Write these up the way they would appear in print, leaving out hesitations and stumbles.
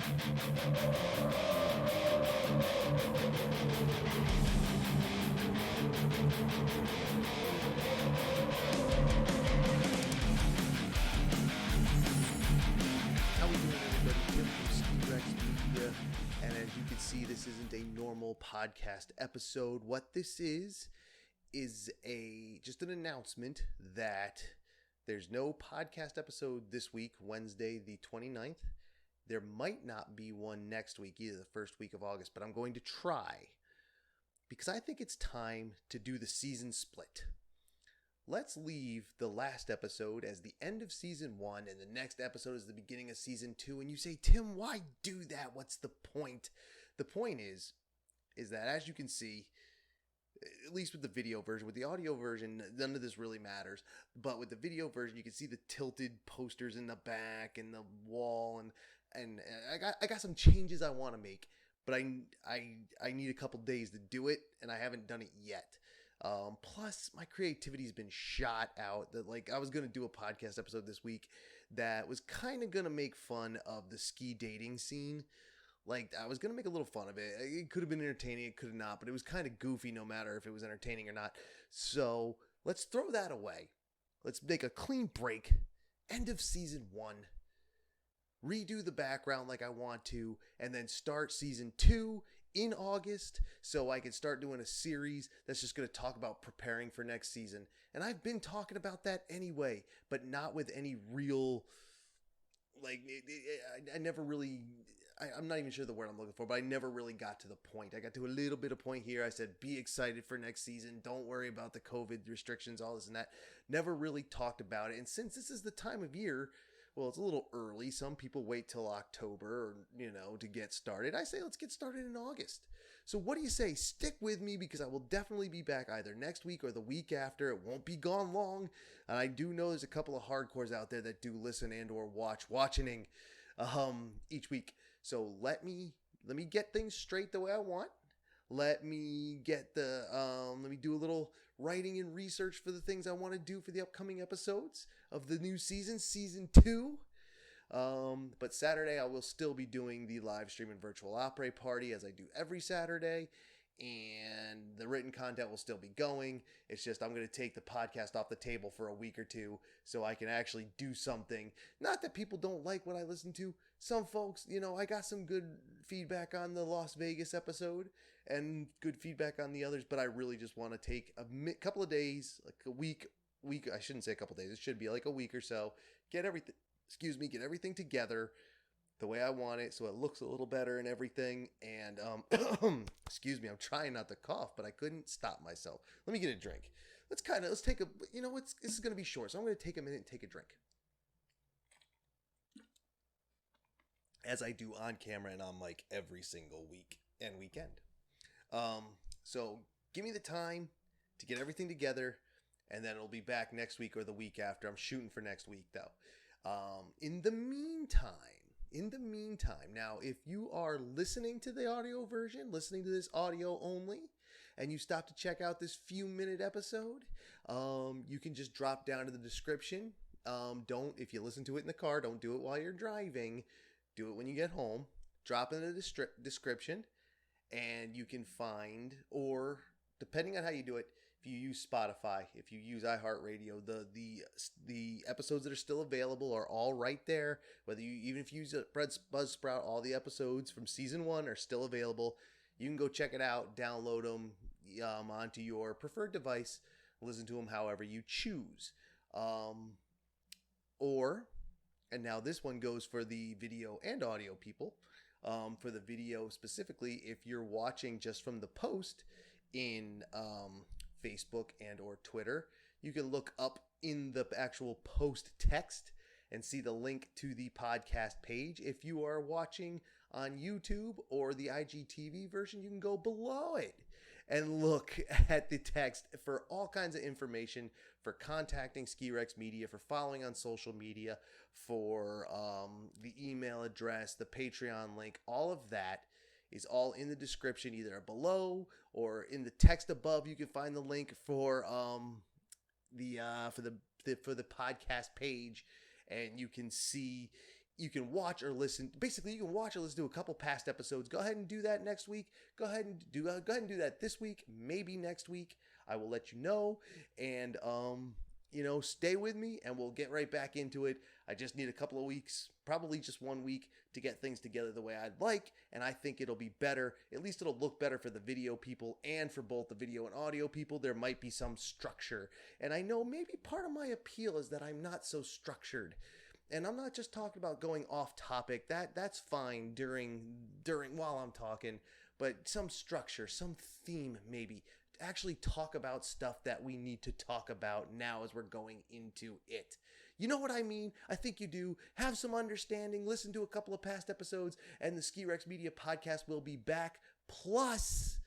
How we doing, everybody? Tim from Ski Rex Media, and as you can see, this isn't a normal podcast episode. What this is just an announcement that there's no podcast episode this week, Wednesday the 29th. There might not be one next week, either the first week of August, but I'm going to try because I think it's time to do the season split. Let's leave the last episode as the end of season 1 and the next episode is the beginning of season 2. And you say, Tim, why do that? What's the point? The point is that as you can see, at least with the video version, with the audio version, none of this really matters. But with the video version, you can see the tilted posters in the back and the wall. And I got some changes I want to make, but I need a couple days to do it, and I haven't done it yet. Plus my creativity's been shot out. That I was going to do a podcast episode this week that was kind of going to make fun of the ski dating scene. I was going to make a little fun of it. It could have been entertaining, it could have not, but it was kind of goofy no matter if it was entertaining or not. So let's throw that away. Let's make a clean break. End of season 1. Redo the background like I want to, and then start season 2 in August so I can start doing a series that's just going to talk about preparing for next season. And I've been talking about that anyway, but not with any real, I never really, I'm not even sure the word I'm looking for, but I never really got to the point. I got to a little bit of point here. I said, be excited for next season. Don't worry about the COVID restrictions, all this and that. Never really talked about it. And since this is the time of year, well, it's a little early. Some people wait till October, to get started. I say let's get started in August. So what do you say? Stick with me because I will definitely be back either next week or the week after. It won't be gone long. And I do know there's a couple of hardcores out there that do listen and or watching each week. So let me get things straight the way I want. Let me get let me do a little writing and research for the things I want to do for the upcoming episodes of the new season 2. But Saturday I will still be doing the live stream and virtual opera party as I do every Saturday. And the written content will still be going. It's just I'm going to take the podcast off the table for a week or two so I can actually do something. Not that people don't like what I listen to. Some folks, I got some good feedback on the Las Vegas episode and good feedback on the others, but I really just want to take a couple of days, like a week, I shouldn't say a couple of days. It should be like a week or so. Get everything together the way I want it so it looks a little better and everything. And excuse me, I'm trying not to cough, but I couldn't stop myself. This is going to be short, so I'm going to take a minute and take a drink, as I do on camera and on mic every single week and weekend. So give me the time to get everything together, and then it'll be back next week or the week after. I'm shooting for next week though. In the meantime, now, if you are listening to the audio version, listening to this audio only, and you stop to check out this few-minute episode, you can just drop down to the description. If you listen to it in the car, don't do it while you're driving. Do it when you get home. Drop in the description, and you can find, or depending on how you do it, if you use Spotify, if you use iHeartRadio, the episodes that are still available are all right there. Even if you use Buzzsprout, all the episodes from season 1 are still available. You can go check it out, download them onto your preferred device, listen to them however you choose. And now this one goes for the video and audio people. For the video specifically, if you're watching just from the post in Facebook and or Twitter, you can look up in the actual post text and see the link to the podcast page. If you are watching on YouTube or the IGTV version, you can go below it and look at the text for all kinds of information, for contacting Ski Rex Media, for following on social media, for the email address, the Patreon link. All of that is all in the description, either below or in the text above. You can find the link for the podcast page, and you can see you can watch or listen. Basically, you can watch or listen to a couple past episodes. Go ahead and do that next week. Go ahead and do that this week, maybe next week. I will let you know. And stay with me, and we'll get right back into it. I just need a couple of weeks, probably just 1 week, to get things together the way I'd like, and I think it'll be better. At least it'll look better for the video people and for both the video and audio people. There might be some structure, and I know maybe part of my appeal is that I'm not so structured. And I'm not just talking about going off topic. That's fine during while I'm talking, but some structure, some theme maybe. Actually talk about stuff that we need to talk about now as we're going into it. You know what I mean? I think you do. Have some understanding. Listen to a couple of past episodes, and the Ski Rex Media podcast will be back. Plus,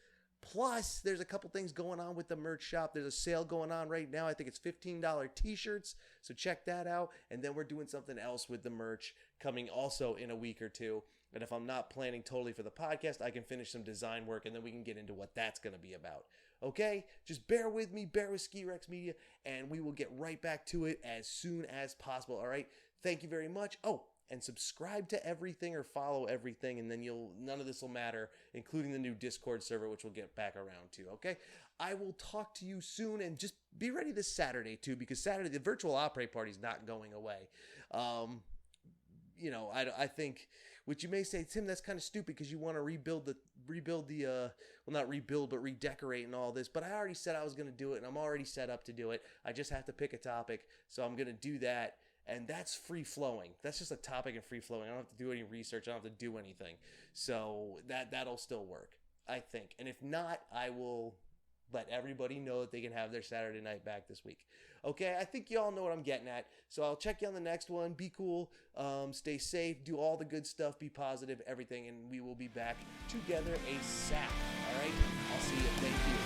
there's a couple things going on with the merch shop. There's a sale going on right now. I think it's $15 t-shirts, so check that out. And then we're doing something else with the merch coming also in a week or two. And if I'm not planning totally for the podcast, I can finish some design work, and then we can get into what that's going to be about. Okay? Just bear with me, bear with Ski Rex Media, and we will get right back to it as soon as possible. All right? Thank you very much. Oh, and subscribe to everything or follow everything, and then none of this will matter, including the new Discord server, which we'll get back around to. Okay? I will talk to you soon, and just be ready this Saturday too, because Saturday the virtual opera party is not going away. I think, which you may say, Tim, that's kind of stupid because you want to redecorate and all this. But I already said I was going to do it, and I'm already set up to do it. I just have to pick a topic, so I'm going to do that. And that's free flowing. That's just a topic and free flowing. I don't have to do any research. I don't have to do anything. So that'll still work, I think. And if not, I will let everybody know that they can have their Saturday night back this week. Okay, I think you all know what I'm getting at. So I'll check you on the next one. Be cool. Stay safe. Do all the good stuff. Be positive. Everything. And we will be back together ASAP. All right? I'll see you. Thank you.